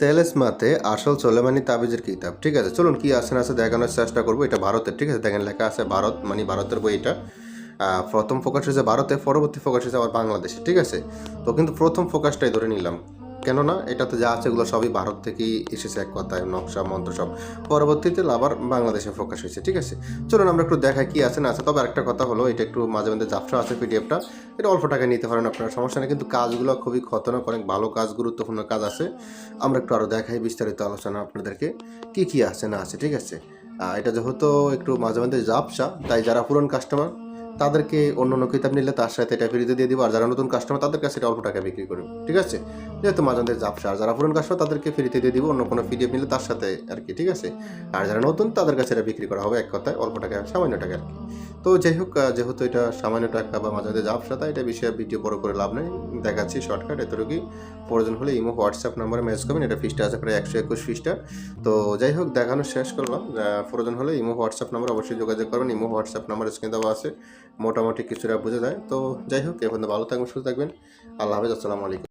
তেলেসমাতে আসল সোলেমানি তাবিজের কিতাব। ঠিক আছে, চলুন কি আছে না আছে দেখানোর চেষ্টা করবো। এটা ভারতের, ঠিক আছে, দেখেন লেখা আছে ভারত, মানে ভারতের বই এটা। প্রথম ফোকাস হয়েছে ভারতে, পরবর্তী ফোকাস হয়েছে আবার বাংলাদেশে। ঠিক আছে, তো কিন্তু প্রথম ফোকাসটাই ধরে নিলাম, কেননা এটাতে যা আছে এগুলো সবই ভারত থেকেই এসেছে, এক কথায় নকশা মন্ত্র সব। পরবর্তীতে আবার বাংলাদেশে ফোকাস হয়েছে। ঠিক আছে, চলুন আমরা একটু দেখাই কি আছে না আছে। তবে আরেকটা কথা হলো, এটা একটু মাঝে মধ্যে ঝাপসা আছে পিডিএফটা, এটা অল্প টাকায় নিতে পারেন আপনারা, সমস্যা নেই। কিন্তু কাজগুলো খুবই খতরনাক, অনেক ভালো কাজ, গুরুত্বপূর্ণ কাজ আছে। আমরা একটু আরও দেখাই বিস্তারিত আলোচনা আপনাদেরকে কি কি আছে না আছে। ঠিক আছে, এটা যেহেতু একটু মাঝে মধ্যে ঝাপসা, তাই যারা পুরন কাস্টমার তাদেরকে অন্য অন্য কিতাব নিলে তার সাথে এটা ফ্রিতে দিয়ে দিব, আর যারা নতুন কাস্টমার তাদের কাছে এটা অল্প টাকা বিক্রি করব। ঠিক আছে, যেহেতু মাঝে মধ্যে ঝাপসা, আর যারা পুরন কাস্টমার তাদেরকে ফ্রিতে দিয়ে দিব অন্য কোনো পিডিএফ নিলে তার সাথে আর কি। ঠিক আছে, আর যারা নতুন তাদের কাছে এটা বিক্রি করা হবে এক কথায় অল্প টাকা, সামান্য টাকা আর কি। তো যাই হোক, যেহেতু এটা সামান্য টাকা বা মাঝে মধ্যে ঝাপসা, তাই এটা বিষয়ে ভিডিও বড় করে লাভ নেই, দেখাচ্ছি শর্টকাট এতটুকুই। প্রয়োজন হলে ইমো হোয়াটসঅ্যাপ নাম্বারে মেসেজ করবেন, এটা ফিসটা আছে প্রায় 121 ফিসটা। তো যাই হোক, দেখানো শেষ করলাম। প্রয়োজন হলে ইমো হোয়াটসঅ্যাপ নাম্বার অবশ্যই যোগাযোগ করবেন, ইমো হোয়াটসঅ্যাপ নাম্বার স্ক্রিনে দেওয়া আছে, মোটামুটি কিছুটা বোঝা যায়। তো যাই হোক, এখন ভালো থাকবেন, সুস্থ থাকবেন। আল্লাহ হাফেজ, আসসালামু আলাইকুম।